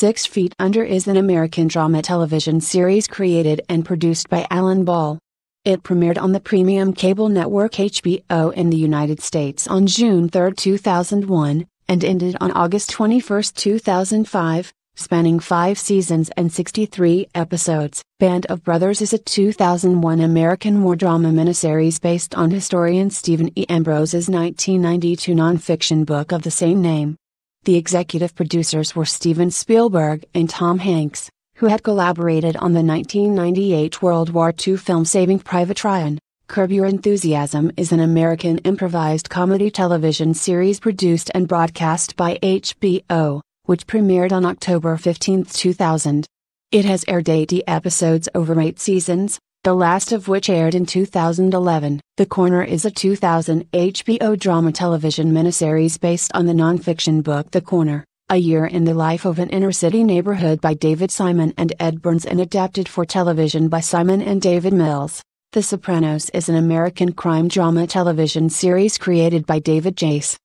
6 Feet Under is an American drama television series created and produced by Alan Ball. It premiered on the premium cable network HBO in the United States on June 3, 2001, and ended on August 21, 2005, spanning 5 seasons and 63 episodes. Band of Brothers is a 2001 American war drama miniseries based on historian Stephen E. Ambrose's 1992 nonfiction book of the same name. The executive producers were Steven Spielberg and Tom Hanks, who had collaborated on the 1998 World War II film Saving Private Ryan. Curb Your Enthusiasm is an American improvised comedy television series produced and broadcast by HBO, which premiered on October 15, 2000. It has aired 80 episodes over 8 seasons, the last of which aired in 2011. The Corner is a 2000 HBO drama television miniseries based on the nonfiction book The Corner, A Year in the Life of an Inner-City Neighborhood by David Simon and Ed Burns and adapted for television by Simon and David Mills. The Sopranos is an American crime drama television series created by David Chase.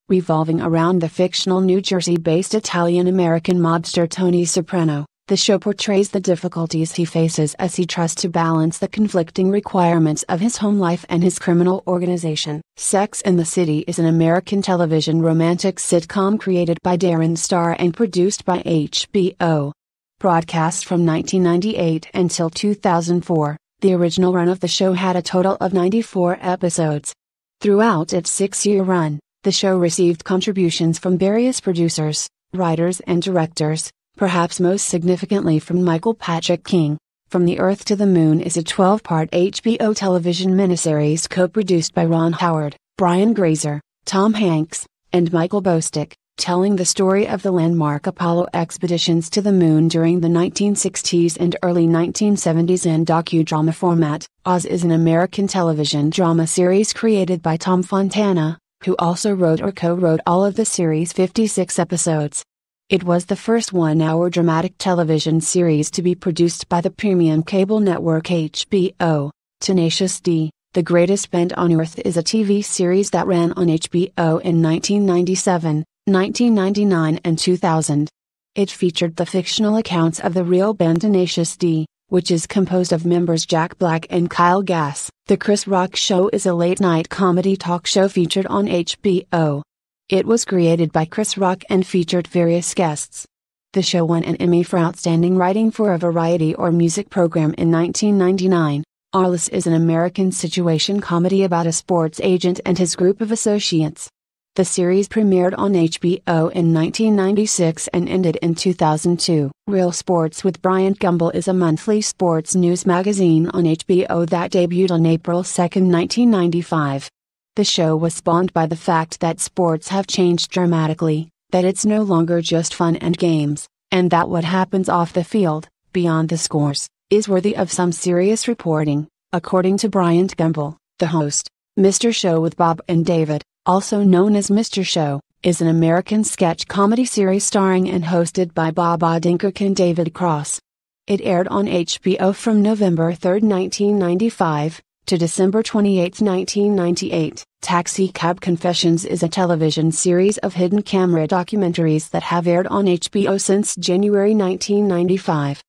Revolving around the fictional New Jersey-based Italian-American mobster Tony Soprano, the show portrays the difficulties he faces as he tries to balance the conflicting requirements of his home life and his criminal organization. Sex and the City is an American television romantic sitcom created by Darren Star and produced by HBO. Broadcast from 1998 until 2004, the original run of the show had a total of 94 episodes. Throughout its 6-year run, the show received contributions from various producers, writers and directors, perhaps most significantly from Michael Patrick King. From the Earth to the Moon is a 12-part HBO television miniseries co-produced by Ron Howard, Brian Grazer, Tom Hanks, and Michael Bostick, telling the story of the landmark Apollo expeditions to the Moon during the 1960s and early 1970s in docudrama format. Oz is an American television drama series created by Tom Fontana, who also wrote or co-wrote all of the series' 56 episodes. It was the first one-hour dramatic television series to be produced by the premium cable network HBO. Tenacious D, The Greatest Band on Earth is a TV series that ran on HBO in 1997, 1999 and 2000. It featured the fictional accounts of the real band Tenacious D, which is composed of members Jack Black and Kyle Gass. The Chris Rock Show is a late-night comedy talk show featured on HBO. It was created by Chris Rock and featured various guests. The show won an Emmy for Outstanding Writing for a Variety or Music Program in 1999. Arliss is an American situation comedy about a sports agent and his group of associates. The series premiered on HBO in 1996 and ended in 2002. Real Sports with Bryant Gumbel is a monthly sports news magazine on HBO that debuted on April 2, 1995. The show was spawned by the fact that sports have changed dramatically, that it's no longer just fun and games, and that what happens off the field, beyond the scores, is worthy of some serious reporting, according to Bryant Gumbel, the host. Mr. Show with Bob and David, also known as Mr. Show, is an American sketch comedy series starring and hosted by Bob Odenkirk and David Cross. It aired on HBO from November 3, 1995, to December 28, 1998. Taxi Cab Confessions is a television series of hidden camera documentaries that have aired on HBO since January 1995.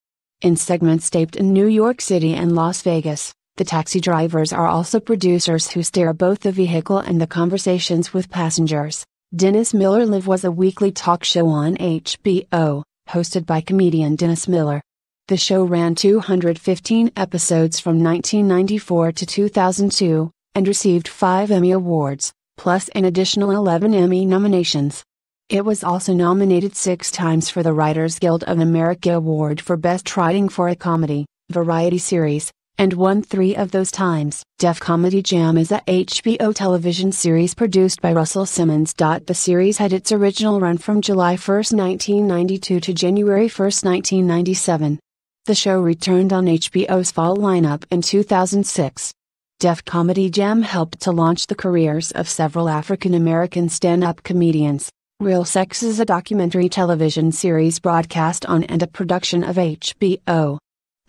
In segments taped in New York City and Las Vegas, the taxi drivers are also producers who steer both the vehicle and the conversations with passengers. Dennis Miller Live was a weekly talk show on HBO, hosted by comedian Dennis Miller. The show ran 215 episodes from 1994 to 2002, and received 5 Emmy Awards, plus an additional 11 Emmy nominations. It was also nominated 6 times for the Writers Guild of America Award for Best Writing for a Comedy, Variety Series, and won 3 of those times. Def Comedy Jam is a HBO television series produced by Russell Simmons. The series had its original run from July 1, 1992 to January 1, 1997. The show returned on HBO's fall lineup in 2006. Def Comedy Jam helped to launch the careers of several African American stand-up comedians. Real Sex is a documentary television series broadcast on and a production of HBO.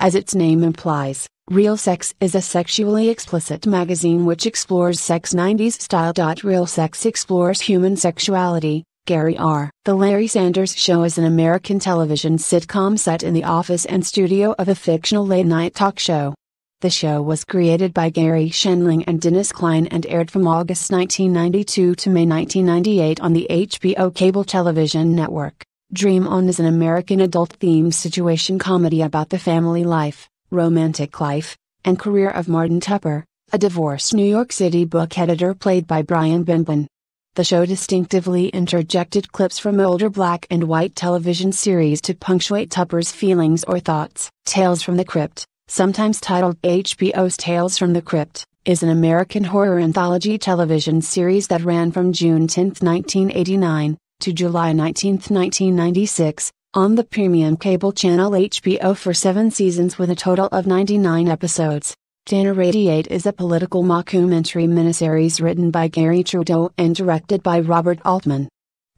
As its name implies, Real Sex is a sexually explicit magazine which explores sex 90s style. Real Sex explores human sexuality, Gary R. The Larry Sanders Show is an American television sitcom set in the office and studio of a fictional late-night talk show. The show was created by Gary Shandling and Dennis Klein and aired from August 1992 to May 1998 on the HBO cable television network. Dream On is an American adult-themed situation comedy about the family life, romantic life, and career of Martin Tupper, a divorced New York City book editor played by Brian Benben. The show distinctively interjected clips from older black and white television series to punctuate Tupper's feelings or thoughts. Tales from the Crypt, sometimes titled HBO's Tales from the Crypt, is an American horror anthology television series that ran from June 10, 1989, to July 19, 1996, on the premium cable channel HBO for 7 seasons with a total of 99 episodes. Dana Radiate is a political mockumentary miniseries written by Gary Trudeau and directed by Robert Altman.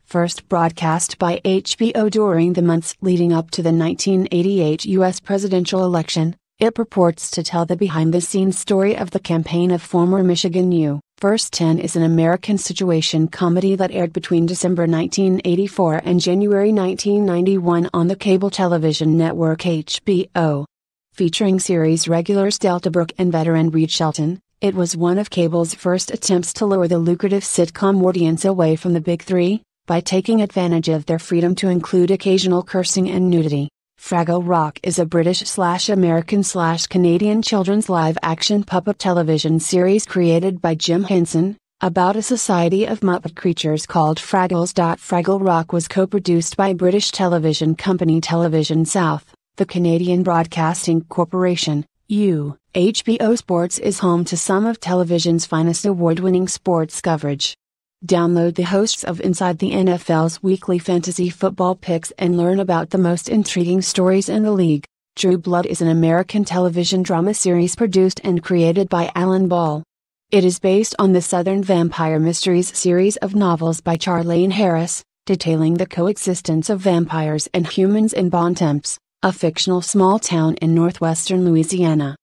First broadcast by HBO during the months leading up to the 1988 U.S. presidential election, it purports to tell the behind-the-scenes story of the campaign of former Michigan U. First 10 is an American situation comedy that aired between December 1984 and January 1991 on the cable television network HBO. Featuring series regulars Delta Burke and veteran Reed Shelton, it was one of cable's first attempts to lure the lucrative sitcom audience away from the big three, by taking advantage of their freedom to include occasional cursing and nudity. Fraggle Rock is a British/American/Canadian children's live-action puppet television series created by Jim Henson, about a society of Muppet creatures called Fraggles. Fraggle Rock was co-produced by British television company Television South, the Canadian Broadcasting Corporation, HBO Sports is home to some of television's finest award-winning sports coverage. Download the hosts of Inside the NFL's weekly fantasy football picks and learn about the most intriguing stories in the league. True Blood is an American television drama series produced and created by Alan Ball. It is based on the Southern Vampire Mysteries series of novels by Charlaine Harris, detailing the coexistence of vampires and humans in Bontemps, a fictional small town in northwestern Louisiana.